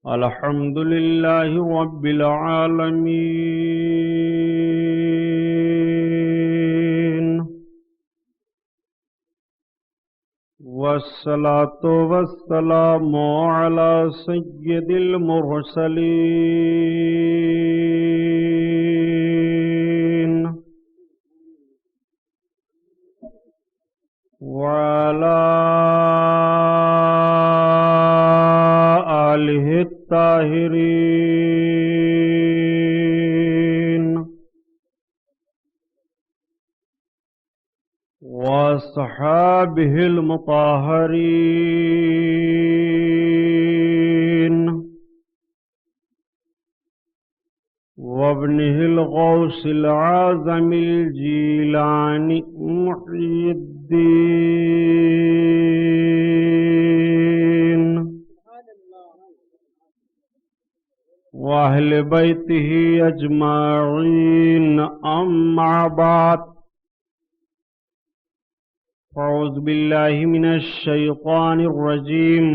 الحمد لله رب العالمين، والصلاة والسلام على سيد المرسلين وعلى آله الطاهرين وأصحابه المطهرين وابنه الغوث العظم الجيلاني محي الدين وأهل بيته أجمعين. أما بعد، أعوذ بالله من الشيطان الرجيم.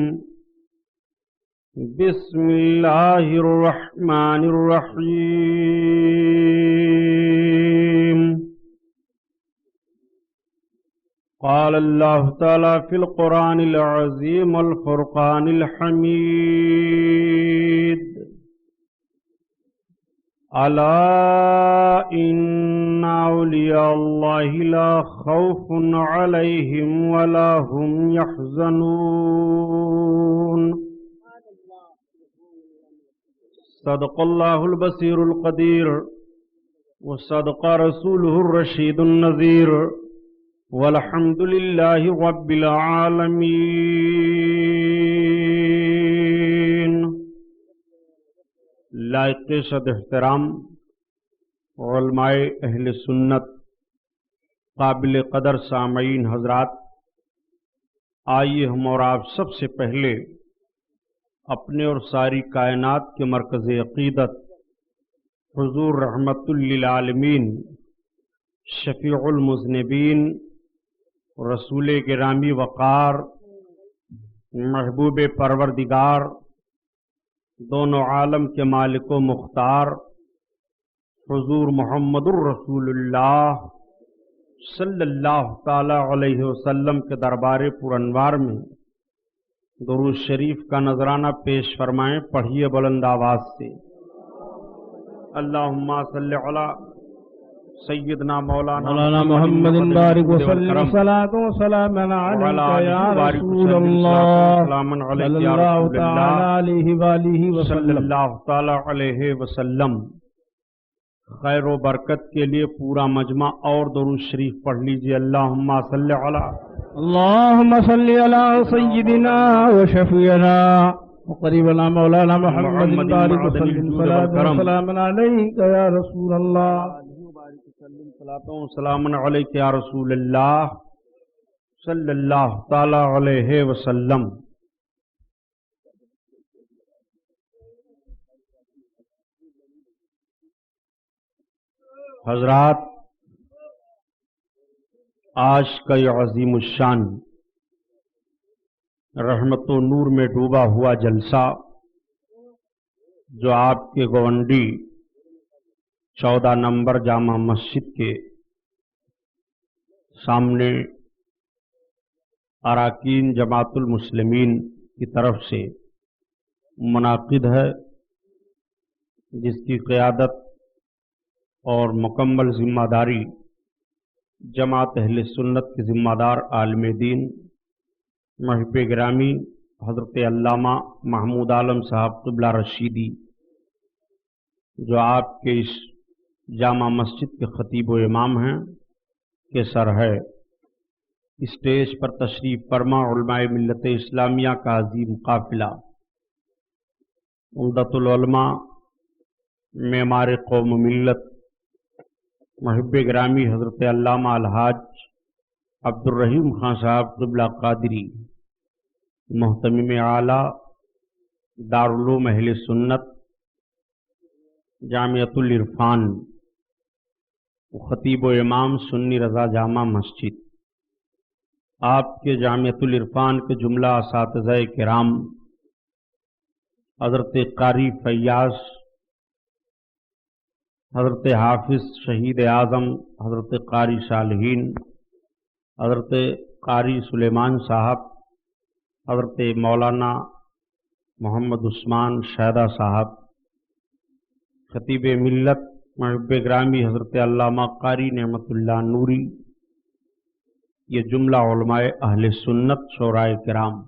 بسم الله الرحمن الرحيم. قال الله تعالى في القرآن العظيم والفرقان الحميد: ألا إن أولياء الله لا خوف عليهم ولا هم يحزنون. صدق الله البصير القدير، وصدق رسوله الرشيد النذير، والحمد لله رب العالمين. لائق صد احترام علماء اہل سنت، قابل قدر سامعین حضرات، آئیے ہم اور آپ سب سے پہلے اپنے اور ساری کائنات کے مرکز عقیدت حضور رحمت للعالمین، شفیع المذنبین، رسول گرامی وقار، محبوب پروردگار، دونوں عالم کے مالک و مختار حضور محمد الرسول اللہ صلی اللہ تعالی علیہ وسلم کے دربار پر انوار میں درود شریف کا نذرانہ پیش فرمائیں. پڑھیے بلند آواز سے: اللہم صلی علی سیدنا مولانا محمد بارک وسلم صلاۃ و سلام علیک یا رسول اللہ صلی اللہ تعالی علیہ وآلہ صلی اللہ تعالی علیہ وسلم. خیر و برکت کے لیے پورا مجمع اور درود شریف پڑھ لیجیے. اللہم صلی علی اللہم صلی علی سیدنا و شفیعنا وقریبنا مولانا محمد بارک وسلم صلاۃ و سلام علیک یا رسول اللہ سلام علیک یا رسول اللہ صلی اللہ تعالی علیہ وسلم. حضرات، آج کا یہ عظیم الشان رحمت و نور میں ڈوبا ہوا جلسہ جو آپ کے گونڈی 14 نمبر جامع مسجد کے سامنے اراکین جماعت المسلمین کی طرف سے منعقد ہے، جس کی قیادت اور مکمل ذمہ داری جماعت اہل سنت کے ذمہ دار عالم دین محب گرامی حضرت علامہ محمود عالم صاحب قبلہ رشیدی، جو آپ کے اس جامع مسجد کے خطیب و امام ہیں، کے سر ہے. اسٹیج پر تشریف فرما علماء ملت اسلامیہ کا عظیم قافلہ، عمدۃ العلماء، معمار قوم و ملت، محب گرامی حضرت علامہ الحاج عبد الرحیم خان صاحب قبلہ قادری، محتمم اعلیٰ دارالعلوم اہل سنت جامعۃ العرفان، خطیب و امام سنی رضا جامع مسجد، آپ کے جامعۃ العرفان کے جملہ اساتذہ کرام، حضرت قاری فیاض، حضرت حافظ شہید اعظم حضرت قاری صالحین، حضرت قاری سلیمان صاحب، حضرت مولانا محمد عثمان شیدہ صاحب، خطیب ملت محب گرامی حضرت علامہ قاری نعمت اللہ نوری، یہ جملہ علماء اہل سنت شورائے کرام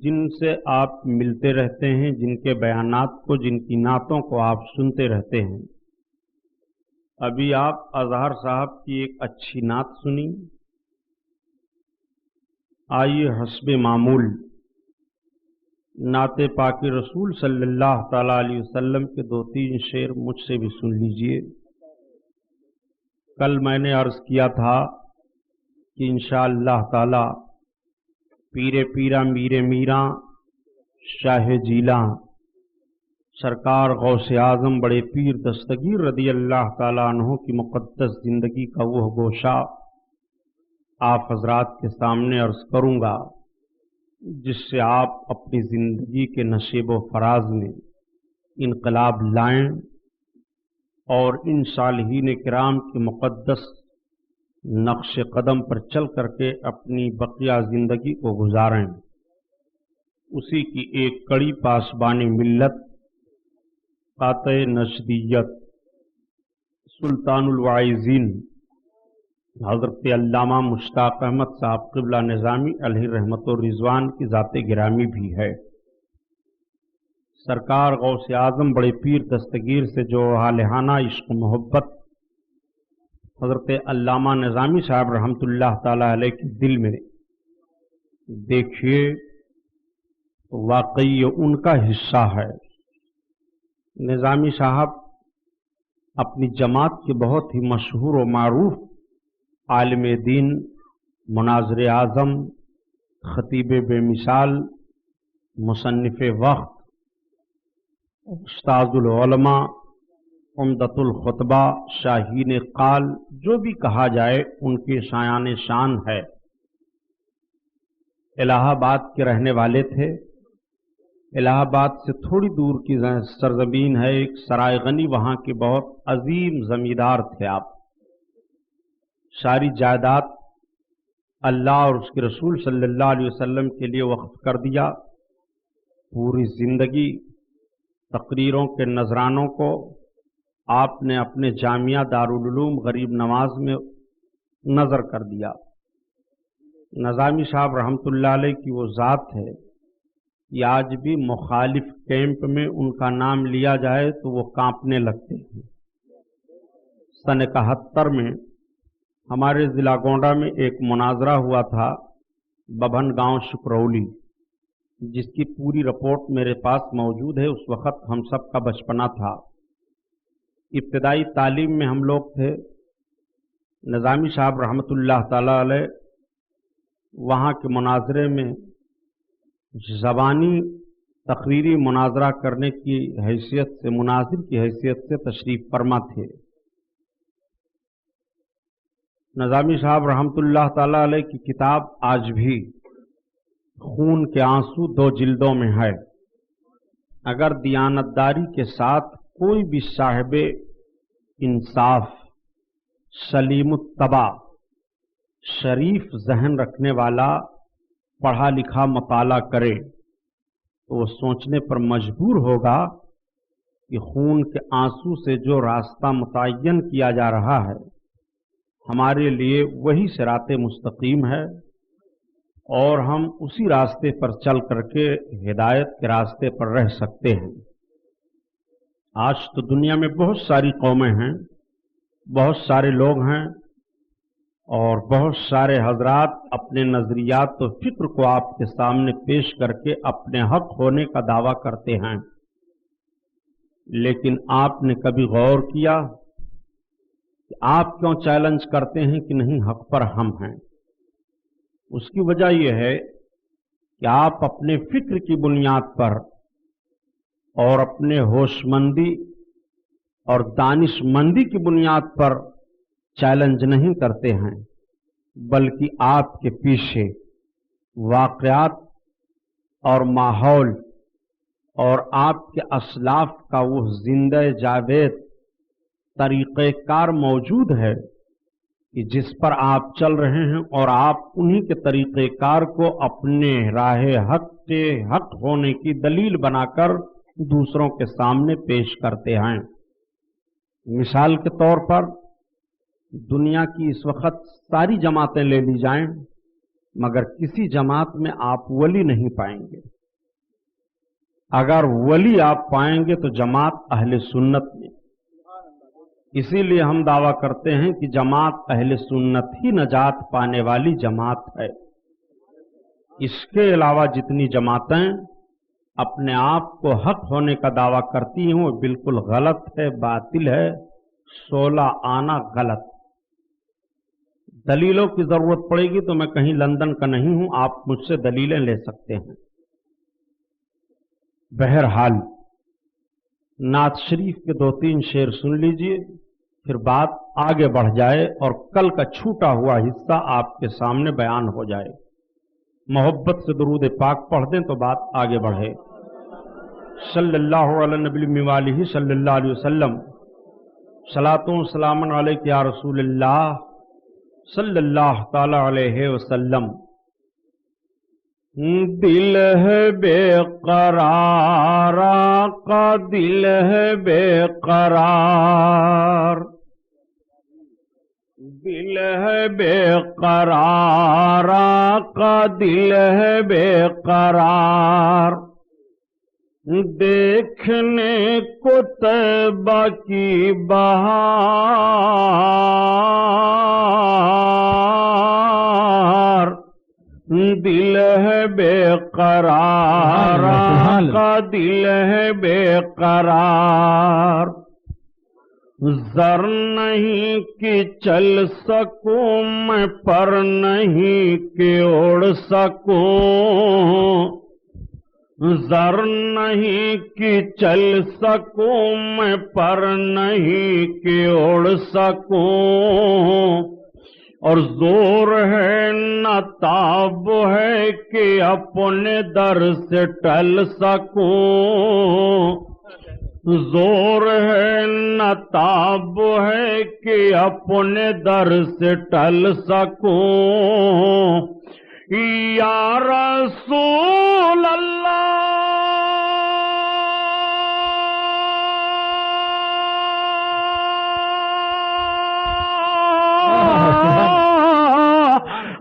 جن سے آپ ملتے رہتے ہیں، جن کے بیانات کو، جن کی نعتوں کو آپ سنتے رہتے ہیں۔ ابھی آپ اظہر صاحب کی ایک اچھی نعت سنی، آئیے حسب معمول نعت پاک رسول صلی اللہ تعالی علیہ وسلم کے 2-3 شعر مجھ سے بھی سن لیجئے۔ کل میں نے عرض کیا تھا کہ انشاءاللہ تعالی پیر پیرا میر میراں شاہ جیلاں سرکار غوث اعظم بڑے پیر دستگیر رضی اللہ تعالی عنہ کی مقدس زندگی کا وہ گوشہ آپ حضرات کے سامنے عرض کروں گا جس سے آپ اپنی زندگی کے نشیب و فراز میں انقلاب لائیں اور ان صالحین کرام کے مقدس نقش قدم پر چل کر کے اپنی بقیہ زندگی کو گزاریں۔ اسی کی ایک کڑی پاسبان ملت، قاطع نشدیت، سلطان الواعظین حضرت علامہ مشتاق احمد صاحب قبلہ نظامی علیہ رحمت و رضوان کی ذات گرامی بھی ہے۔ سرکار غوث اعظم بڑے پیر دستگیر سے جو حالہانہ عشق و محبت حضرت علامہ نظامی صاحب رحمۃ اللہ تعالی علیہ کے دل میں دیکھیے، واقعی یہ ان کا حصہ ہے۔ نظامی صاحب اپنی جماعت کے بہت ہی مشہور و معروف عالم دین، مناظر اعظم، خطیب بے مثال، مصنف وقت، استاذ العلماء، عمدۃ الخطبہ، شاہین قال، جو بھی کہا جائے ان کے شایان شان ہے۔ الہ آباد کے رہنے والے تھے۔ الہ آباد سے تھوڑی دور کی سرزمین ہے ایک سرائے غنی، وہاں کے بہت عظیم زمیندار تھے آپ۔ ساری جائیداد اللہ اور اس کے رسول صلی اللہ علیہ وسلم کے لیے وقف کر دیا۔ پوری زندگی تقریروں کے نذرانوں کو آپ نے اپنے جامعہ دارالعلوم غریب نواز میں نظر کر دیا۔ نظامی صاحب رحمۃ اللہ علیہ کی وہ ذات ہے کہ آج بھی مخالف کیمپ میں ان کا نام لیا جائے تو وہ کانپنے لگتے ہیں۔ سن 71 میں ہمارے ضلع گونڈہ میں ایک مناظرہ ہوا تھا، ببھن گاؤں شکرولی، جس کی پوری رپورٹ میرے پاس موجود ہے۔ اس وقت ہم سب کا بچپنا تھا، ابتدائی تعلیم میں ہم لوگ تھے۔ نظامی صاحب رحمۃ اللہ تعالی علیہ وہاں کے مناظرے میں زبانی تقریری مناظرہ کرنے کی حیثیت سے، مناظر کی حیثیت سے تشریف فرما تھے۔ نظامی صاحب رحمۃ اللہ تعالی علیہ کی کتاب آج بھی خون کے آنسو 2 جلدوں میں ہے۔ اگر دیانتداری کے ساتھ کوئی بھی صاحب انصاف، سلیم الطبع، شریف ذہن رکھنے والا پڑھا لکھا مطالعہ کرے تو وہ سوچنے پر مجبور ہوگا کہ خون کے آنسو سے جو راستہ متعین کیا جا رہا ہے ہمارے لیے وہی صراط مستقیم ہے، اور ہم اسی راستے پر چل کر کے ہدایت کے راستے پر رہ سکتے ہیں۔ آج تو دنیا میں بہت ساری قومیں ہیں، بہت سارے لوگ ہیں، اور بہت سارے حضرات اپنے نظریات و فکر کو آپ کے سامنے پیش کر کے اپنے حق ہونے کا دعویٰ کرتے ہیں، لیکن آپ نے کبھی غور کیا کہ آپ کیوں چیلنج کرتے ہیں کہ نہیں حق پر ہم ہیں؟ اس کی وجہ یہ ہے کہ آپ اپنے فکر کی بنیاد پر اور اپنے ہوش مندی اور دانش مندی کی بنیاد پر چیلنج نہیں کرتے ہیں، بلکہ آپ کے پیچھے واقعات اور ماحول اور آپ کے اسلاف کا وہ زندہ جاوید طریقہ کار موجود ہے کہ جس پر آپ چل رہے ہیں، اور آپ انہی کے طریقہ کار کو اپنے راہ حق کے حق ہونے کی دلیل بنا کر دوسروں کے سامنے پیش کرتے ہیں۔ مثال کے طور پر دنیا کی اس وقت ساری جماعتیں لے لی جائیں، مگر کسی جماعت میں آپ ولی نہیں پائیں گے۔ اگر ولی آپ پائیں گے تو جماعت اہل سنت میں۔ اسی لیے ہم دعویٰ کرتے ہیں کہ جماعت اہل سنت ہی نجات پانے والی جماعت ہے۔ اس کے علاوہ جتنی جماعتیں اپنے آپ کو حق ہونے کا دعویٰ کرتی ہیں وہ بالکل غلط ہے، باطل ہے، 16 آنا غلط۔ دلیلوں کی ضرورت پڑے گی تو میں کہیں لندن کا نہیں ہوں، آپ مجھ سے دلیلیں لے سکتے ہیں۔ بہرحال نعت شریف کے 2-3 شعر سن لیجئے، پھر بات آگے بڑھ جائے اور کل کا چھوٹا ہوا حصہ آپ کے سامنے بیان ہو جائے۔ محبت سے درود پاک پڑھ دیں تو بات آگے بڑھے۔ صلی اللہ علیہ نبی وآلہ صلی اللہ علیہ وسلم، صلاۃ و سلام علیک یا رسول اللہ صلی اللہ تعالی علیہ وسلم۔ دل ہے بے قرار، آقا دل ہے بے قرار، دل ہے بے قرار، آقا دل ہے بے قرار، دیکھنے کو طیبہ کی بہار، دل ہے بے قرار، آقا دل ہے بے قرار، زر نہیں کہ چل سکوں میں پر نہیں کہ اڑ سکوں، زر نہیں کہ چل سکوں میں پر نہیں کہ اڑ سکوں، اور زور ہے نہ تاب ہے کہ اپنے در سے ٹل سکوں، زور ہے نہ تاب ہے کہ اپنے در سے ٹل سکوں، یا رسول اللہ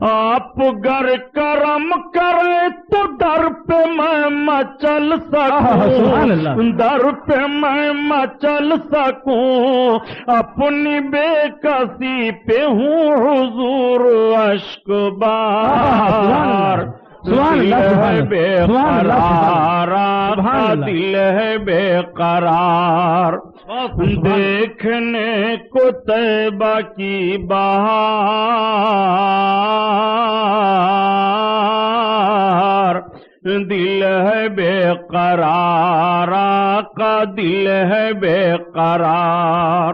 آپ گر کرم کرے تو در پہ میں مچل سکوں، در پہ میں مچل سکوں، اپنی بے کسی پہ ہوں حضور اشک بار، دل ہے بے قرار، آقا دل ہے بے قرار، دیکھنے کو طیبہ کی بہار، دل ہے بے قرار، آقا دل ہے بے قرار،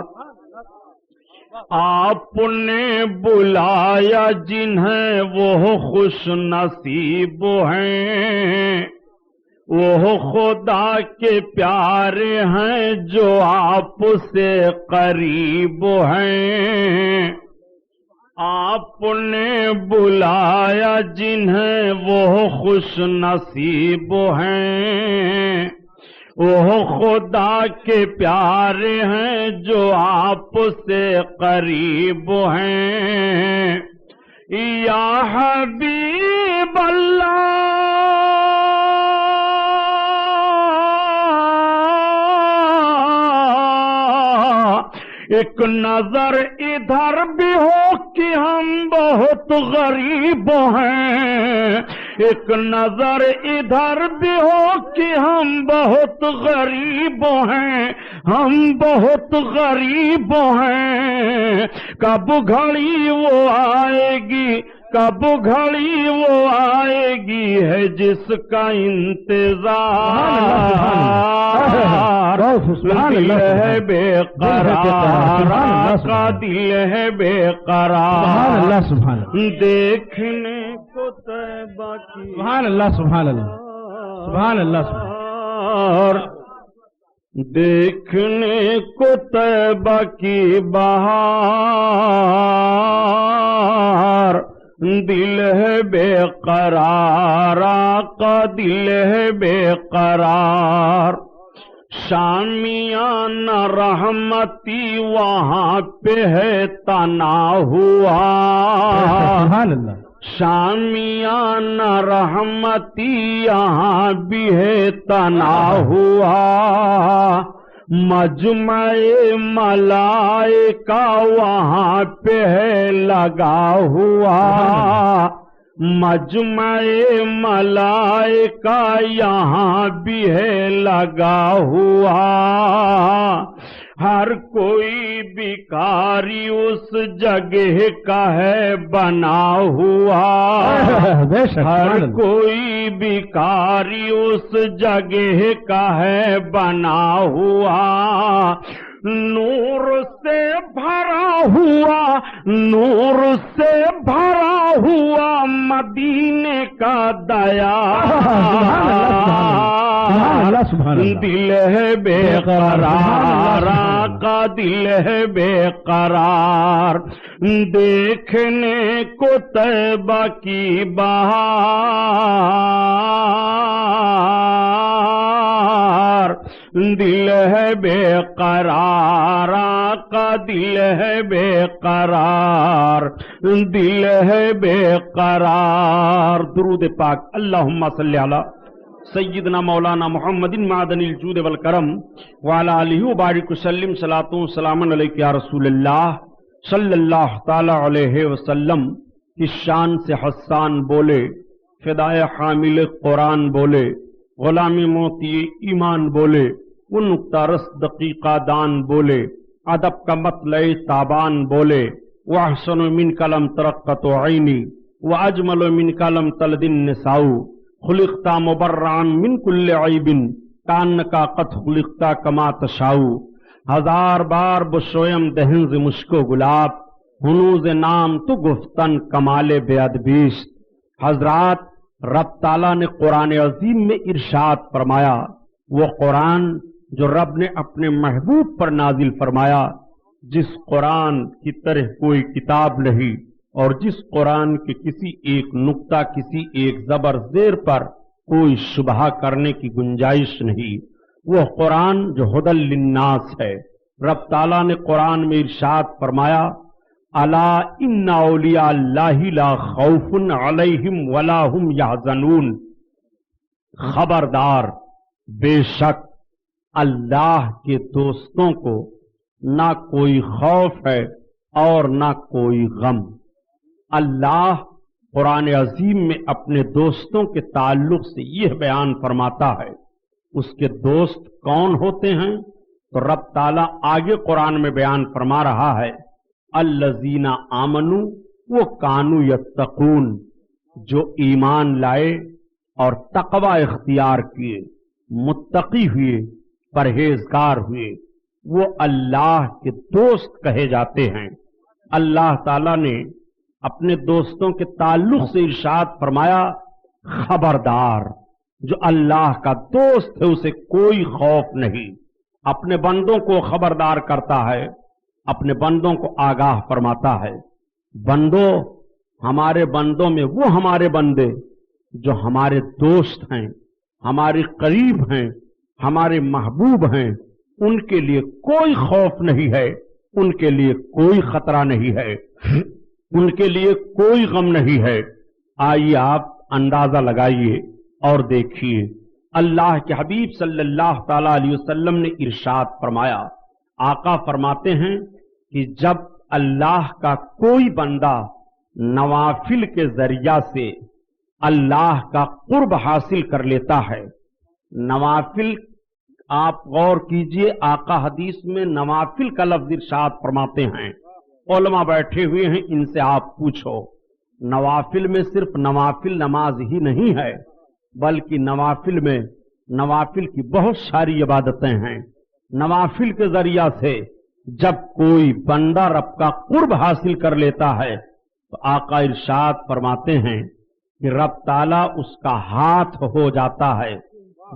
آپ نے بلایا جنہیں وہ خوش نصیب ہیں، وہ خدا کے پیارے ہیں جو آپ سے قریب ہیں، آپ نے بلایا جنہیں وہ خوش نصیب ہیں، وہ خدا کے پیارے ہیں جو آپ سے قریب ہیں، یا حبیب اللہ ایک نظر ادھر بھی ہو کہ ہم بہت غریب ہیں، ایک نظر ادھر بھی ہو کہ ہم بہت غریب ہیں، ہم بہت غریب ہیں، کب گھڑی وہ آئے گی، کب گھڑی وہ آئے گی ہے جس کا انتظار، دل ہے بے قرار، آقا دل ہے بے قرار، دیکھنے کو طیبہ کی، سبحان اللہ سبحان اللہ سبحان اللہ سبحان دیکھنے کو طیبہ کی بہار، دل ہے بے قرار آقا دل ہے بے قرار، شامیانہ رحمتی وہاں پہ ہے تنا ہوا، سبحان اللہ، شامیانہ رحمتی یہاں بھی ہے تنا ہوا، مجمع ملائکہ وہاں پہ ہے لگا ہوا، مجمع ملائکہ یہاں بھی ہے لگا ہوا، ہر کوئی بھکاری اس جگہ کا ہے بنا ہوا، ہر کوئی بھکاری اس جگہ کا ہے بنا ہوا، نور سے بھرا ہوا، نور سے بھرا ہوا مدینے کا دیار، دل ہے بے قرار آقا دل ہے بے قرار، دیکھنے کو طیبہ کی بہار، دل ہے بے قرار آقا دل ہے بے قرار، دل ہے بے قرار۔ درود پاک اللہم صلی علی سیدنا مولانا محمد معدن الجود والکرم وعلی آلہ وبارک وسلم، صلاۃ و سلام علیک یا رسول اللہ صلی اللہ تعالی علیہ وسلم۔ کی شان سے حسان بولے، فدائے حامل قرآن بولے، غلامی موتی ایمان بولے، وہ نکتہ رس دقیقہ دان بولے، ادب کا مطلع تابان بولے، وَأَحْسَنُ مِنْكَ لَمْ تَرَقَّتُ عَيْنِي وَأَجْمَلُ مِنْكَ لَمْ تَلِدِ النِّسَاءُ خُلِقْتَ مُبَرَّعًا مِنْ كُلِّ عَيْبٍ كَأَنَّكَ قَدْ خُلِقْتَ كَمَا تَشَاءُ۔ ہزار بار بشویم دہنز مشک و گلاب، ہنوز نام تو گفتن کمال بے ادبیست۔ حضرات، رب تعالیٰ نے قرآن عظیم میں ارشاد فرمایا، وہ قرآن جو رب نے اپنے محبوب پر نازل فرمایا، جس قرآن کی طرح کوئی کتاب نہیں، اور جس قرآن کے کسی ایک نقطہ، کسی ایک زبر زیر پر کوئی شبہ کرنے کی گنجائش نہیں، وہ قرآن جو ہدی للناس ہے۔ رب تعالیٰ نے قرآن میں ارشاد فرمایا، الا ان اولیاء اللہ لا خوف علیہم ولا هم یحزنون، خبردار، بے شک اللہ کے دوستوں کو نہ کوئی خوف ہے اور نہ کوئی غم۔ اللہ قرآن عظیم میں اپنے دوستوں کے تعلق سے یہ بیان فرماتا ہے۔ اس کے دوست کون ہوتے ہیں؟ تو رب تعالیٰ آگے قرآن میں بیان فرما رہا ہے، الذین آمنوا وکانوا یتقون، جو ایمان لائے اور تقوی اختیار کیے، متقی ہوئے، پرہیزگار ہوئے، وہ اللہ کے دوست کہے جاتے ہیں۔ اللہ تعالیٰ نے اپنے دوستوں کے تعلق سے ارشاد فرمایا، خبردار، جو اللہ کا دوست ہے اسے کوئی خوف نہیں۔ اپنے بندوں کو خبردار کرتا ہے، اپنے بندوں کو آگاہ فرماتا ہے۔ بندوں، ہمارے بندوں میں وہ ہمارے بندے جو ہمارے دوست ہیں، ہمارے قریب ہیں، ہمارے محبوب ہیں، ان کے لیے کوئی خوف نہیں ہے، ان کے لیے کوئی خطرہ نہیں ہے، ان کے لیے کوئی غم نہیں ہے۔ آئیے آپ اندازہ لگائیے اور دیکھیے، اللہ کے حبیب صلی اللہ تعالی علیہ وسلم نے ارشاد فرمایا، آقا فرماتے ہیں کہ جب اللہ کا کوئی بندہ نوافل کے ذریعہ سے اللہ کا قرب حاصل کر لیتا ہے، نوافل، آپ غور کیجئے، آقا حدیث میں نوافل کا لفظ ارشاد فرماتے ہیں۔ علماء بیٹھے ہوئے ہیں، ان سے آپ پوچھو، نوافل میں صرف نوافل نماز ہی نہیں ہے، بلکہ نوافل میں نوافل کی بہت ساری عبادتیں ہیں۔ نوافل کے ذریعہ سے جب کوئی بندہ رب کا قرب حاصل کر لیتا ہے تو آقا ارشاد فرماتے ہیں کہ رب تعالیٰ اس کا ہاتھ ہو جاتا ہے،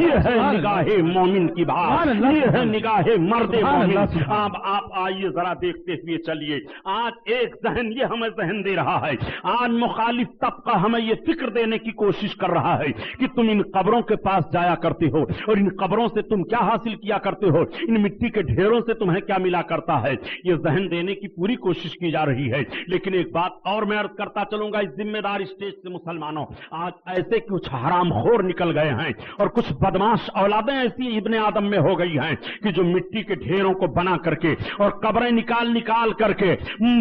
یہ ہے نگاہ مومن کی بات, یہ ہے نگاہ مرد مومن. آپ آئیے ذرا دیکھتے ہوئے چلیے. آج ایک ذہن یہ ہمیں ذہن دے رہا ہے, آج مخالف طبقہ ہمیں یہ فکر دینے کی کوشش کر رہا ہے کہ تم ان قبروں کے پاس جایا کرتے ہو اور ان قبروں سے تم کیا حاصل کیا کرتے ہو, ان مٹی کے ڈھیروں سے تمہیں کیا ملا کرتا ہے. یہ ذہن دینے کی پوری کوشش کی جا رہی ہے. لیکن ایک بات اور میں عرض کرتا چلوں گا اس ذمہ دار اسٹیج سے, مسلمانوں, آج ایسے کچھ حرام خور نکل گئے ہیں اور کچھ بدماش اولادیں ایسی ابن آدم میں ہو گئی ہیں کہ جو مٹی کے ڈھیروں کو بنا کر کے اور قبریں نکال کر کے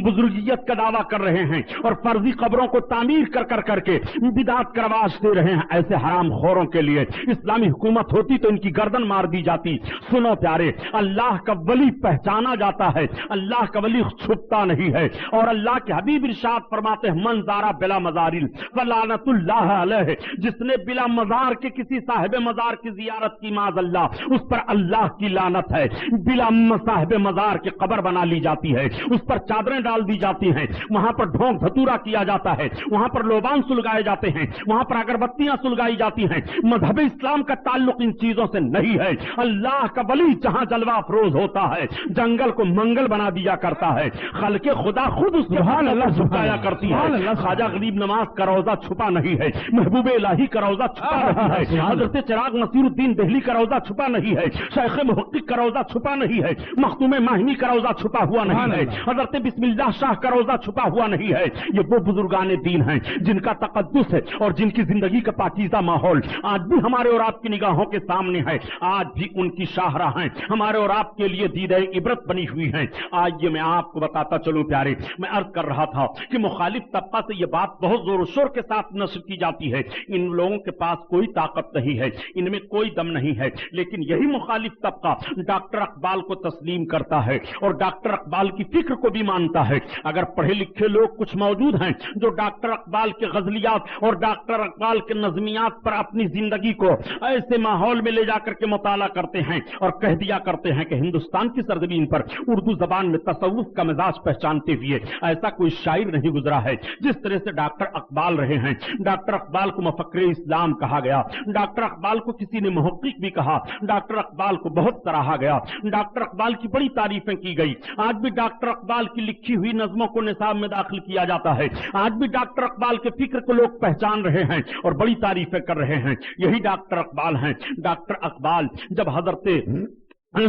بزرگیت کا دعویٰ کر رہے ہیں اور فرضی قبروں کو تعمیر کر کے بدعت کا رواج دے رہے ہیں. ایسے حرام خوروں کے لیے اسلامی حکومت ہوتی تو ان کی گردن مار دی جاتی. سنو پیارے, اللہ کا ولی پہچانا جاتا ہے, اللہ کا ولی چھپتا نہیں ہے. اور اللہ کے حبیب ارشاد فرماتے ہیں من زارا بلا مزارل فلعنت اللہ علیہ, جس نے بلا مزار کے کسی صاحب مزار کی زیارت کی معاذ اللہ, اس پر اللہ کی لعنت ہے. بلا صاحب مزار کی قبر بنا لی جاتی ہے, اس پر چادریں ڈال دی جاتی ہیں, وہاں پر ڈھونک دھتورا کیا جاتا ہے, وہاں پر لوبان سلگائے جاتے ہیں, وہاں پر اگربتیاں سلگائی جاتی ہیں. مذہب اسلام کا تعلق ان چیزوں سے نہیں ہے. اللہ کا ولی جہاں جلوہ افروز ہوتا ہے جنگل کو منگل بنا دیا کرتا ہے. خلق خدا خود اس سبحان اللہ چھپایا کرتی ہے. خواجہ غریب نواز کا روضہ چھپا نہیں ہے, محبوب الہی کا روضہ چھپا نہیں ہے, حضرت چراغ نصیر الدین دہلی کا روضہ چھپا نہیں ہے, شیخ محقق کا روضہ چھپا نہیں ہے, مختوم ماہنی کا روضہ چھپا ہوا نہیں ہے, حضرت بسم اللہ شاہ کا روضہ چھپا ہوا نہیں ہے. یہ وہ بزرگان دین ہیں جن کا تقدس ہے اور جن کی زندگی کا پاکیزہ ماحول آج بھی ہمارے اور آپ کی نگاہوں کے سامنے ہے. آج بھی ان کی شاہراہیں ہمارے اور آپ کے لیے دیدہ عبرت بنی ہوئی ہیں. آج یہ میں آپ کو بتاتا چلوں پیارے, میں عرض کر رہا تھا کہ مخالف طبقہ سے یہ بات بہت زور و شور کے ساتھ نشر کی جاتی ہے. ان لوگوں کے پاس کوئی طاقت نہیں ہے, ان میں کوئی دم نہیں ہے, لیکن یہی مخالف طبقہ ڈاکٹر اقبال کو تسلیم کرتا ہے اور ڈاکٹر اقبال کی فکر کو بھی مانتا ہے. اگر پڑھے لکھے لوگ کچھ موجود ہیں جو ڈاکٹر اقبال کے غزلیات اور ڈاکٹر اقبال کے نظمیات پر اپنی زندگی کو ایسے ماحول میں لے جا کر کے مطالعہ کرتے ہیں اور کہہ دیا کرتے ہیں کہ ہندوستان کی سرزمین پر اردو زبان میں تصوف کا مزاج پہچانتے ہوئے ایسا کوئی شاعر نہیں گزرا ہے جس طرح سے ڈاکٹر اقبال رہے ہیں. ڈاکٹر اقبال کو مفکر اسلام کہا گیا, ڈاکٹر اقبال کو کسی نے محقق بھی کہا, ڈاکٹر اقبال کو بہت سراہا گیا, ڈاکٹر اقبال کی بڑی تعریفیں کی گئی. آج بھی ڈاکٹر اقبال کی لکھی ہوئی نظموں کو نصاب میں داخل کیا جاتا ہے. آج بھی ڈاکٹر اقبال کے فکر کو لوگ پہچان رہے ہیں اور بڑی تعریفیں کر رہے ہیں. یہی ڈاکٹر اقبال ہیں. ڈاکٹر اقبال جب حضرت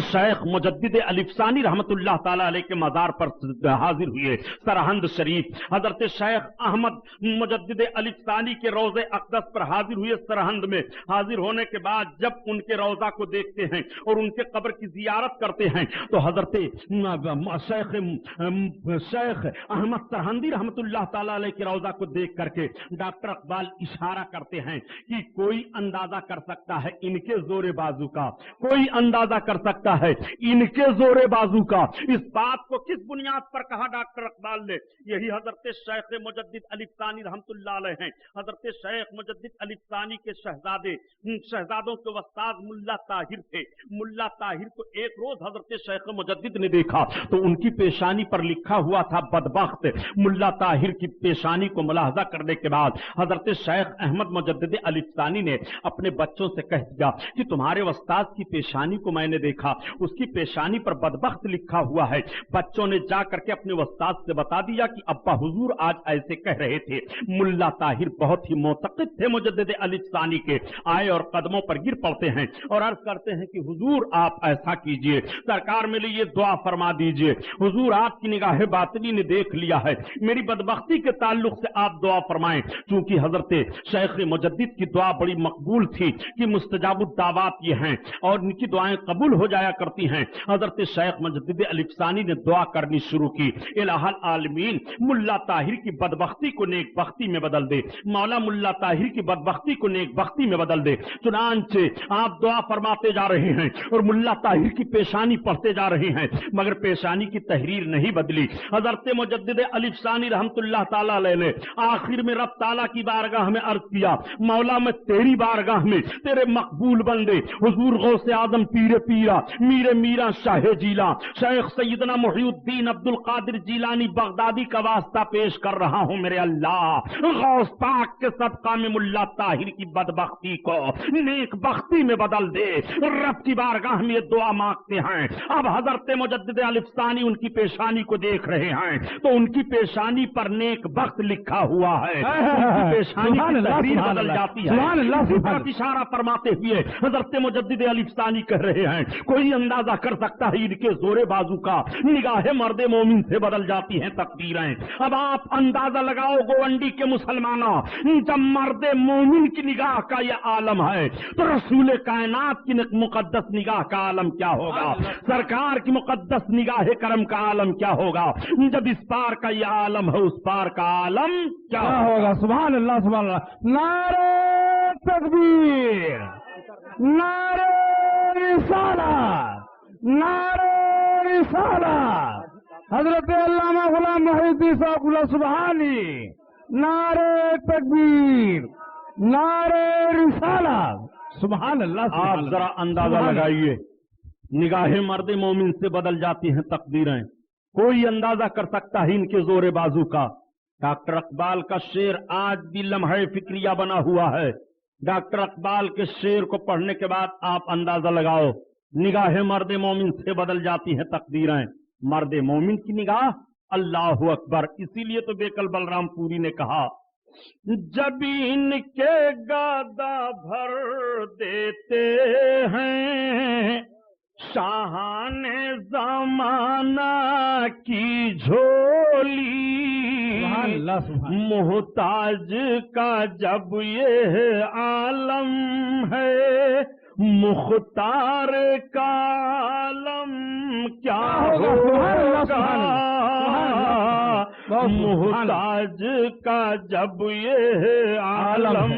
شیخ مجدد الفسانی رحمت اللہ تعالیٰ علیہ کے مزار پر حاضر ہوئے سرہند شریف, حضرت شیخ احمد مجدد الفسانی کے روضہ اقدس پر حاضر ہوئے سرہند میں. حاضر ہونے کے بعد جب ان کے روضہ کو دیکھتے ہیں اور ان کے قبر کی زیارت کرتے ہیں تو حضرت شیخ احمد سرہندی رحمت اللہ تعالیٰ علیہ کے روضہ کو دیکھ کر کے ڈاکٹر اقبال اشارہ کرتے ہیں کہ کوئی اندازہ کر سکتا ہے ان کے زور بازو کا, کوئی اندازہ کر سکتا ہے ان کے زور بازو کا. اس بات کو کس بنیاد پر کہا ڈاکٹر اقبال نے؟ یہی حضرت شیخ مجدد الفسانی رحمت اللہ علیہ ہیں. حضرت شیخ مجدد الفسانی کے شہزادوں کے استاد ملا طاہر تھے. ملا طاہر کو ایک روز حضرت شیخ مجدد نے دیکھا تو ان کی پیشانی پر لکھا ہوا تھا بدبخت. ملا طاہر کی پیشانی کو ملاحظہ کرنے کے بعد حضرت شیخ احمد مجدد الفسانی نے اپنے بچوں سے کہہ دیا کہ تمہارے استاد کی پیشانی کو میں نے دیکھا, اس کی پیشانی پر بدبخت لکھا ہوا ہے. بچوں نے جا کر کے اپنے استاد سے بتا دیا کہ ابا حضور آج ایسے کہہ رہے تھے. ملا طاہر بہت ہی معتقد تھے مجدد الفسانی کے, آئے اور قدموں پر گر پڑتے ہیں اور عرض کرتے ہیں کہ حضور آپ ایسا کیجئے, سرکار میرے لیے دعا فرما دیجئے, حضور آپ کی نگاہ باطنی نے دیکھ لیا ہے, میری بدبختی کے تعلق سے آپ دعا فرمائیں. چونکہ حضرت شیخ مجدد کی دعا بڑی مقبول تھی کہ مستجاب الدعوات یہ ہیں اور ان کی دعائیں قبول ہو جایا کرتی ہیں. حضرت شیخ مجدد الفسانی نے دعا کرنی شروع کی, الہ العالمین ملا طاہر کی بدبختی کو نیک بختی میں بدل دے, مولا ملا طاہر کی بدبختی کو نیک بختی میں بدل دے. چنانچہ آپ دعا فرماتے جا رہے ہیں اور ملا طاہر کی پیشانی پڑھتے جا رہے ہیں مگر پیشانی کی تحریر نہیں بدلی. حضرت مجدد الفسانی رحمت اللہ تعالیٰ علیہ نے آخر میں رب تعالیٰ کی بارگاہ میں عرض کیا, مولا میں تیری بارگاہ میں تیرے مقبول بندے حضور غوث اعظم پیر پیرا میرے میرا شاہ جیلا شیخ سیدنا محی الدین عبد القادر جیلانی بغدادی کا واسطہ پیش کر رہا ہوں میرے اللہ، غوث پاک کے صدقہ میں ملا طاہر کی بدبختی کو نیک بختی میں بدل دے۔ رب کی بارگاہ میں یہ دعا مانگتے ہیں۔ اب حضرت مجدد الفسانی ان کی پیشانی کو دیکھ رہے ہیں تو ان کی پیشانی پر نیک بخت لکھا ہوا ہے، ان کی پیشانی کی تحریر بدل جاتی ہے۔ اسی طرف اشارہ فرماتے ہوئے حضرت مجدد الفسانی کہہ رہے ہیں کوئی اندازہ کر سکتا ہے ان کے زور بازو کا نگاہ مرد مومن سے بدل جاتی ہیں تقدیریں۔ اب آپ اندازہ لگاؤ گوانڈی کے مسلمانوں، جب مرد مومن کی نگاہ کا یہ عالم ہے تو رسول کائنات کی مقدس نگاہ کا عالم کیا ہوگا، سرکار کی مقدس نگاہ کرم کا عالم کیا ہوگا۔ جب اس پار کا یہ عالم ہے اس پار کا عالم کیا ہوگا۔ سبحان اللہ سبحان اللہ، نعرہ تکبیر، نعرہ رسالت، نعرہ رسالت، حضرت علامہ غلام محی الدین صاحب اللہ سبحانی، نعرہ تکبیر، نعرہ رسالت، سبحان اللہ۔ آپ ذرا اندازہ لگائیے، نگاہ مرد مومن سے بدل جاتی ہیں تقدیریں، کوئی اندازہ کر سکتا ہے ان کے زور بازو کا۔ ڈاکٹر اقبال کا شعر آج بھی لمحہ فکریہ بنا ہوا ہے۔ ڈاکٹر اقبال کے شعر کو پڑھنے کے بعد آپ اندازہ لگاؤ، نگاہ مرد مومن سے بدل جاتی ہیں تقدیریں، مرد مومن کی نگاہ اللہ اکبر۔ اسی لیے تو بیکل بلرام پوری نے کہا جب ان کے گادا بھر دیتے ہیں شاہان زمانہ کی جھولی، محتاج کا جب یہ عالم ہے مختار کا عالم کیا ہوگا، محتاج کا جب یہ عالم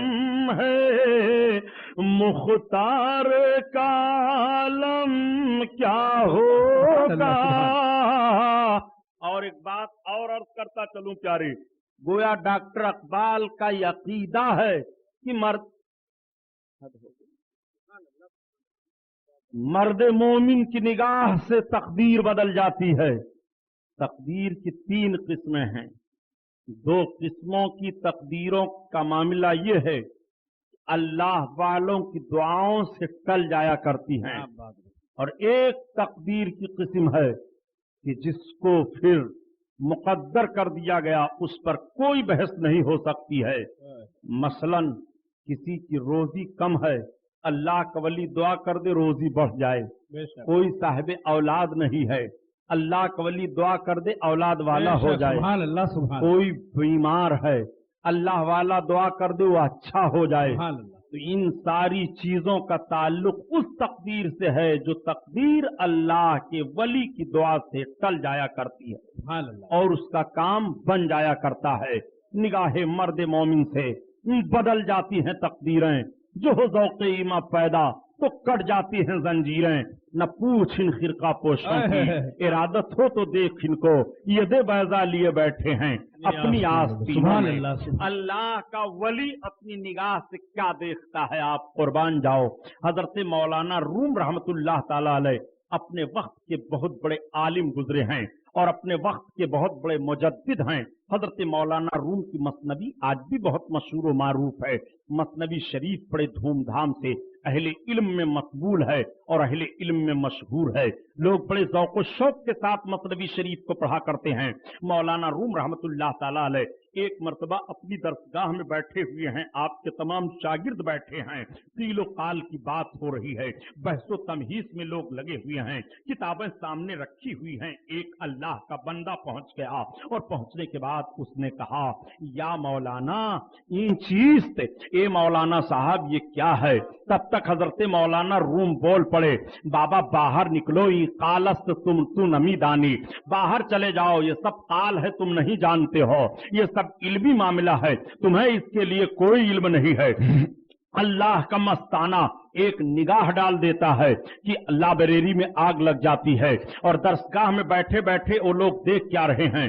ہے مختار کا عالم کیا ہوگا۔ اور ایک بات اور عرض کرتا چلوں پیارے، گویا ڈاکٹر اقبال کا یہ عقیدہ ہے کہ مرد مومن کی نگاہ سے تقدیر بدل جاتی ہے۔ تقدیر کی 3 قسمیں ہیں، 2 قسموں کی تقدیروں کا معاملہ یہ ہے اللہ والوں کی دعاؤں سے ٹل جایا کرتی ہیں، اور ایک تقدیر کی قسم ہے کہ جس کو پھر مقدر کر دیا گیا اس پر کوئی بحث نہیں ہو سکتی ہے۔ مثلا کسی کی روزی کم ہے، اللہ کا ولی دعا کر دے روزی بڑھ جائے۔ کوئی صاحب اولاد نہیں ہے، اللہ کا ولی دعا کر دے اولاد والا ہو جائے۔ سبحان اللہ سبحان اللہ۔ کوئی بیمار ہے، اللہ والا دعا کر دے وہ اچھا ہو جائے۔ تو ان ساری چیزوں کا تعلق اس تقدیر سے ہے جو تقدیر اللہ کے ولی کی دعا سے ٹل جایا کرتی ہے اور اس کا کام بن جایا کرتا ہے۔ نگاہ مرد مومن سے بدل جاتی ہیں تقدیریں، جو ہو ذوق ایماں پیدا تو کٹ جاتی ہیں زنجیریں، نہ پوچھ ان خرقہ پوشوں کی ارادت ہو تو دیکھ ان کو ید بیضا لیے بیٹھے ہیں اپنی آستینوں میں۔ اللہ کا ولی اپنی نگاہ سے کیا دیکھتا ہے آپ قربان جاؤ۔ حضرت مولانا روم رحمت اللہ تعالی علیہ اپنے وقت کے بہت بڑے عالم گزرے ہیں اور اپنے وقت کے بہت بڑے مجدد ہیں۔ حضرت مولانا روم کی مثنوی آج بھی بہت مشہور و معروف ہے۔ مثنوی شریف بڑے دھوم دھام سے اہل علم میں مقبول ہے اور اہل علم میں مشہور ہے۔ لوگ بڑے ذوق و شوق کے ساتھ مثنوی شریف کو پڑھا کرتے ہیں۔ مولانا روم رحمت اللہ تعالی علیہ ایک مرتبہ اپنی درسگاہ میں بیٹھے ہوئے ہیں، آپ کے تمام شاگرد بیٹھے ہیں، قیل و قال کی بات ہو رہی ہے، بحث و تمہیز میں لوگ لگے ہوئے ہیں، کتابیں سامنے رکھی ہوئی ہیں۔ ایک اللہ کا بندہ پہنچ گیا اور پہنچنے کے بعد اس نے کہا یا مولانا این چیز تے، اے مولانا صاحب یہ کیا ہے؟ تب تک حضرت مولانا روم بول پڑے بابا باہر نکلو، یہ قالست تم تو نمی دانی، باہر چلے جاؤ، یہ سب قال ہے تم نہیں جانتے ہو، یہ سب علمی معاملہ ہے، تمہیں اس کے لیے کوئی علم نہیں ہے۔ اللہ کا مستانہ ایک نگاہ ڈال دیتا ہے کہ لائبریری میں آگ لگ جاتی ہے اور درسگاہ میں بیٹھے بیٹھے وہ لوگ دیکھ کیا رہے ہیں،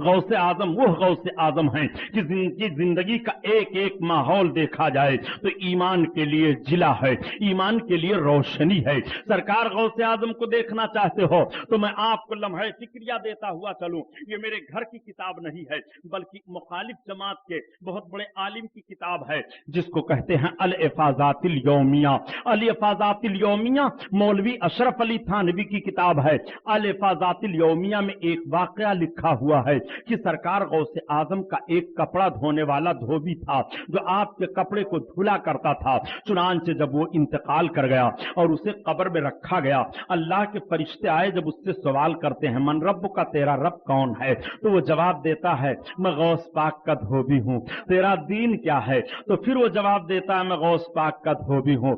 غوث اعظم وہ غوث اعظم ہیں کہ جن کی زندگی کا ایک ایک ماحول دیکھا جائے تو ایمان کے لیے جلا ہے, ایمان کے لیے روشنی ہے. سرکار غوث اعظم کو دیکھنا چاہتے ہو تو میں آپ کو لمحہ فکریہ دیتا ہوا چلوں. یہ میرے گھر کی کتاب نہیں ہے بلکہ مخالف جماعت کے بہت بڑے عالم کی کتاب ہے جس کو کہتے ہیں الافاضات الیومیہ. الافاضات الیومیہ مولوی اشرف علی تھانوی کی کتاب ہے. الافاضات الیومیہ میں ایک واقعہ لکھا ہوا ہے کہ سرکار غوث اعظم کا ایک کپڑا دھونے والا دھوبی تھا جو آپ کے کپڑے کو دھلا کرتا تھا. چنانچہ جب وہ انتقال کر گیا اور اسے قبر میں رکھا گیا, اللہ کے فرشتے آئے, جب اس سے سوال کرتے ہیں من رب کا, تیرا رب کون ہے, تو وہ جواب دیتا ہے میں غوث پاک کا دھوبی ہوں. تیرا دین کیا ہے, تو پھر وہ جواب دیتا ہے میں غوث پاک کا دھوبی ہوں.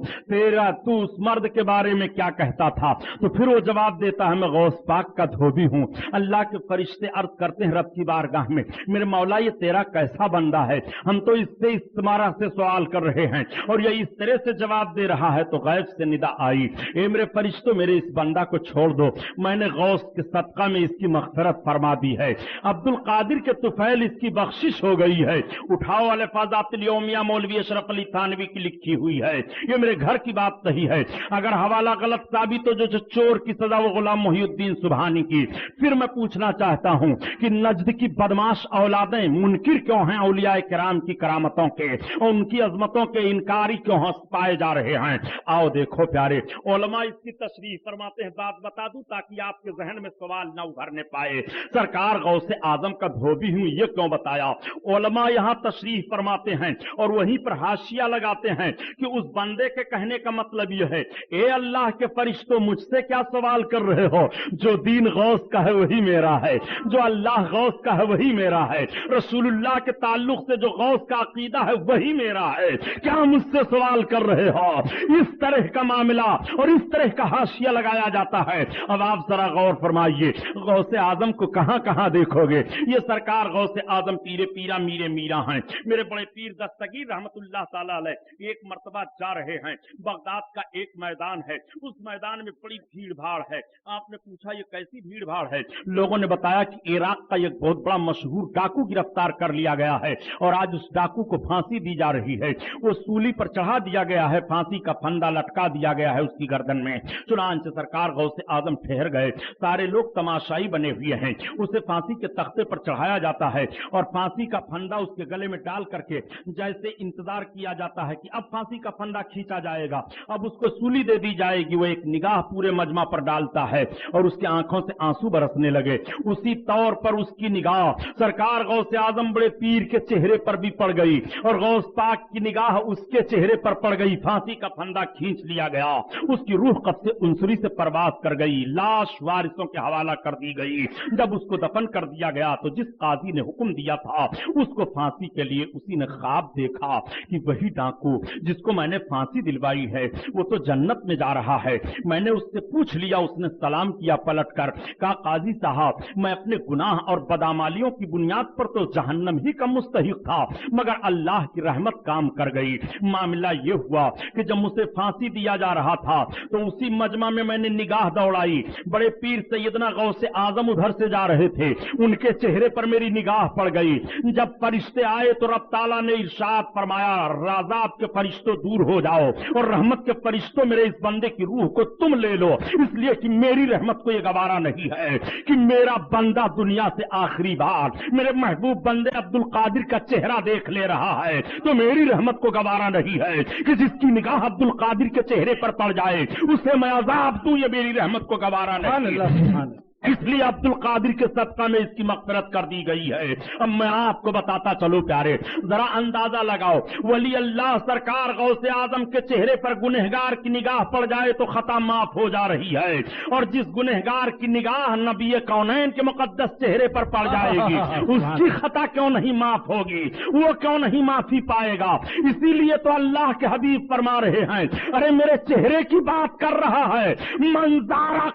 تو اس مرد کے بارے میں کیا کہتا تھا, تو پھر وہ جواب دیتا ہے میں غوث پاک کا دھوبی ہوں. اللہ کے فرشتے عرض کرتے ہیں رب کی بارگاہ میں میرے مولا یہ تیرا کیسا بندہ ہے, ہم تو اس سے استمارہ سے سوال کر رہے ہیں اور یہ اس طرح سے جواب دے رہا ہے. تو غیب سے ندا آئی, اے میرے فرشتوں میرے اس بندہ کو چھوڑ دو, میں نے غوث کے صدقہ میں اس کی مغفرت فرما دی ہے. عبد القادر کے طفیل اس کی بخشش ہو گئی ہے. اٹھاؤ الافاضات الیومیہ مولوی اشرف علی تھانوی کی لکھی ہوئی ہے. یہ میرے گھر کی بات نہیں ہے. اگر حوالہ غلط ثابت ہو جو چور کی سزا وہ غلام محی الدین سبحانی کی. پھر میں پوچھنا چاہتا ہوں کہ نجد کی بدماش اولادیں منکر کیوں ہیں اولیاء کرام کی کرامتوں کے اور ان کی عظمتوں کے انکاری کیوں پائے جا رہے ہیں. آؤ دیکھو پیارے علماء اس کی تشریح فرماتے ہیں. بات بتا دوں تاکہ آپ کے ذہن میں سوال نہ ابھرنے پائے. سرکار غوث اعظم کا دھوبی ہوں یہ کیوں بتایا؟ علماء یہاں تشریح فرماتے ہیں اور وہیں پر حاشیہ لگاتے ہیں کہ اس بندے کے کہنے کا مطلب یہ ہے اے اللہ کے فرشتوں مجھ سے کیا سوال کر رہے ہو, جو دین غوث کا ہے وہی میرا ہے, جو اللہ غوث کا ہے وہی میرا ہے, رسول اللہ کے تعلق سے جو غوث کا عقیدہ ہے وہی میرا ہے, کیا مجھ سے سوال کر رہے ہو؟ اس طرح کا معاملہ اور اس طرح کا حاشیہ لگایا جاتا ہے. اب آپ ذرا غور فرمائیے غوث اعظم کو کہاں کہاں دیکھو گے. یہ سرکار غوث اعظم پیرے پیرا میرے میرا ہیں. میرے بڑے پیر دستگیر رحمت اللہ تعالی علیہ ایک مرتبہ جا رہے ہیں. بغداد کا ایک میدان ہے, اس میدان میں بڑی بھیڑ بھاڑ ہے. آپ نے پوچھا یہ کیسی بھیڑ بھاڑ ہے؟ لوگوں نے بتایا کہ عراق کا ایک بہت بڑا مشہور ڈاکو گرفتار کر لیا گیا ہے اور آج اس ڈاکو کو پھانسی دی جا رہی ہے. وہ سولی پر چڑھا دیا گیا ہے, پھانسی کا پھندا لٹکا دیا گیا ہے اس کی گردن میں. چنانچہ سرکار غوث اعظم ٹھہر گئے. سارے لوگ تماشائی بنے ہوئے ہیں. اسے پھانسی کے تختے پر چڑھایا جاتا ہے اور پھانسی کا پھندا اس کے گلے میں ڈال کر کے جیسے انتظار کیا جاتا ہے کہ اب پھانسی کا پھندا کھینچا جائے گا, اب اس کو سولی دے دی جائے گی. وہ ایک نگاہ پورے مجمع پر ڈالتا ہے اور اس کی آنکھوں سے آنسو برسنے لگے. اسی طور پر اس کی نگاہ سرکار غوث اعظم بڑے پیر کے چہرے پر بھی پڑ گئی اور غوث پاک کی نگاہ اس کے چہرے پر پڑ گئی. پھانسی کا پھندا کھینچ لیا گیا. اس کی روح قبض عنصری سے پرواز کر گئی. لاش وارثوں کے حوالہ کر دی گئی. جب اس کو دفن کر دیا گیا تو جس قاضی نے حکم دیا تھا اس کو پھانسی کے لیے اسی نے خواب دیکھا کہ وہی ڈاکو جس کو میں نے پھانسی دلوائی ہے وہ تو جنت میں جا رہا ہے. میں نے اس سے پوچھ لیا, اس نے سلام کیا پلٹ کر, کہا قاضی صاحب میں اپنے گناہ اور بدعمالیوں کی بنیاد پر تو جہنم ہی کا مستحق تھا مگر اللہ کی رحمت کام کر گئی. معاملہ یہ ہوا کہ جب مجھے پھانسی دیا جا رہا تھا تو اسی مجمع میں نے نگاہ دوڑائی. بڑے پیر سیدنا غوث اعظم ادھر سے جا رہے تھے, ان کے چہرے پر میری نگاہ پڑ گئی. جب فرشتے آئے تو رب تعالیٰ نے ارشاد فرمایا عذاب کے فرشتوں دور ہو جاؤ اور رحمت کے فرشتوں میرے اس بندے کی روح کو تم لے لو, اس لیے کہ میری رحمت کو یہ گوارا نہیں ہے کہ میرا بندہ دنیا سے آخری بار میرے محبوب بندے عبد القادر کا چہرہ دیکھ لے رہا ہے. تو میری رحمت کو گوارا نہیں ہے کہ جس کی نگاہ عبد القادر کے چہرے پر پڑ جائے اسے میں عذاب دوں, یہ میری رحمت کو گوارا نہیں ہے. اس لیے عبد القادر کے صدقہ میں اس کی مغفرت کر دی گئی ہے. اب میں آپ کو بتاتا چلو پیارے, ذرا اندازہ لگاؤ ولی اللہ سرکار غوث اعظم کے چہرے پر گنہگار کی نگاہ پڑ جائے تو خطا معاف ہو جا رہی ہے, اور جس گنہگار کی نگاہ نبی کونین کے مقدس چہرے پر پڑ جائے گی اس کی خطا کیوں نہیں معاف ہوگی, وہ کیوں نہیں معافی پائے گا. اسی لیے تو اللہ کے حبیب فرما رہے ہیں ارے میرے چہرے کی بات کر رہا ہے, منظارہ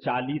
40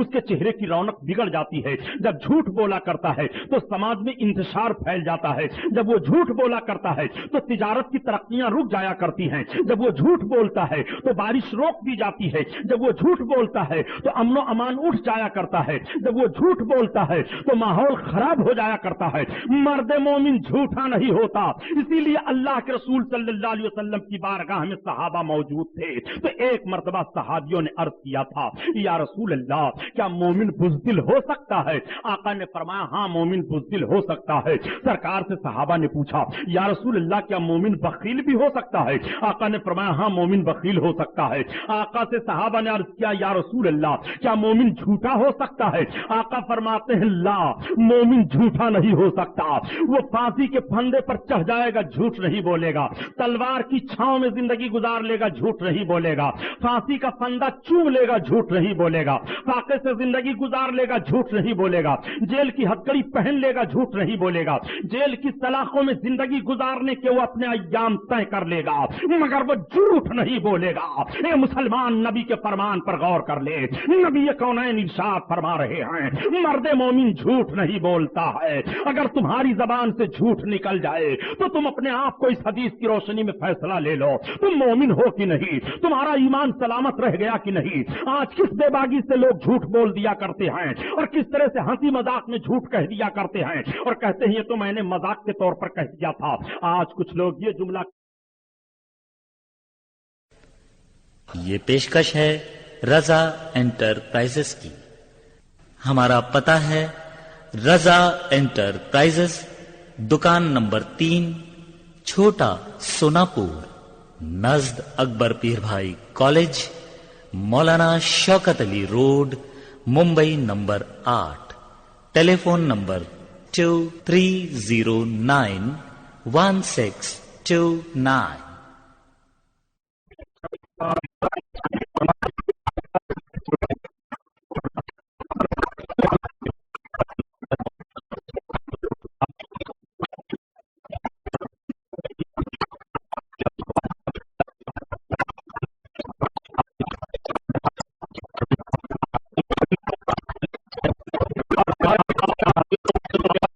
اس کے چہرے کی رونق بگڑ جاتی ہے. جب جھوٹ بولا کرتا ہے تو سماج میں انتشار پھیل جاتا ہے. جب وہ جھوٹ بولا کرتا ہے تو تجارت کی ترقیاں رک جایا کرتی ہیں. جب وہ جھوٹ بولتا ہے تو بارش روک دی جاتی ہے. جب وہ جھوٹ بولتا ہے تو امن و امان اٹھ جایا کرتا ہے. جب وہ جھوٹ بولتا ہے تو ماحول خراب ہو جایا کرتا ہے. مرد مومن جھوٹا نہیں ہوتا. اسی لیے اللہ کے رسول صلی اللہ علیہ وسلم کی بارگاہ میں صحابہ موجود تھے تو ایک مرتبہ صحابیوں نے عرض کیا تھا یا رسول اللہ کیا مومن بزدل ہو سکتا ہے؟ آقا نے فرمایا ہاں مومن بزدل ہو سکتا ہے. سرکار سے صحابہ نے پوچھا یا رسول اللہ کیا مومن بخیل بھی ہو سکتا ہے؟ آقا نے فرمایا ہاں مومن بخیل ہو سکتا ہے. آقا سے صحابہ نے عرض کیا یا رسول اللہ کیا مومن جھوٹا ہو سکتا ہے؟ آقا فرماتے ہیں لا مومن جھوٹا نہیں ہو سکتا. وہ پھانسی کے پھندے پر چڑھ جائے گا جھوٹ نہیں بولے گا. تلوار کی چھاؤں میں زندگی گزار لے گا جھوٹ نہیں بولے گا. پھانسی کا پھندا چوم لے گا جھوٹ نہیں بولے گا. فاقے سے زندگی گزار لے گا جھوٹ نہیں بولے گا. جیل کی ہتکڑی پہن لے گا جھوٹ نہیں بولے گا. جیل کی سلاخوں میں زندگی گزارنے کے وہ اپنے ایام طے کر لے گا مگر وہ جھوٹ نہیں بولے گا. اے مسلمان نبی کے فرمان پر غور کر لے. نبی کونین ارشاد فرما رہے ہیں مرد مومن جھوٹ نہیں بولتا ہے. اگر تمہاری زبان سے جھوٹ نکل جائے تو تم اپنے آپ کو اس حدیث کی روشنی میں فیصلہ لے لو تم مومن ہو کہ نہیں, تمہارا ایمان سلامت رہ گیا کہ نہیں. آج کس بے باکی سے لوگ جھوٹ بول دیا کرتے ہیں اور کس طرح سے ہنسی مذاق میں جھوٹ کہہ دیا کرتے ہیں اور کہتے ہیں یہ تو میں نے مذاق کے طور پر کہہ دیا تھا. آج کچھ لوگ یہ جملہ یہ پیشکش ہے رضا انٹرپرائزز کی. ہمارا پتہ ہے رضا انٹرپرائزز, دکان نمبر 3, چھوٹا سوناپور, نزد اکبر پیر بھائی کالج, مولانا شوکت علی روڈ, ممبئی نمبر 8. ٹیلی فون نمبر 23091629.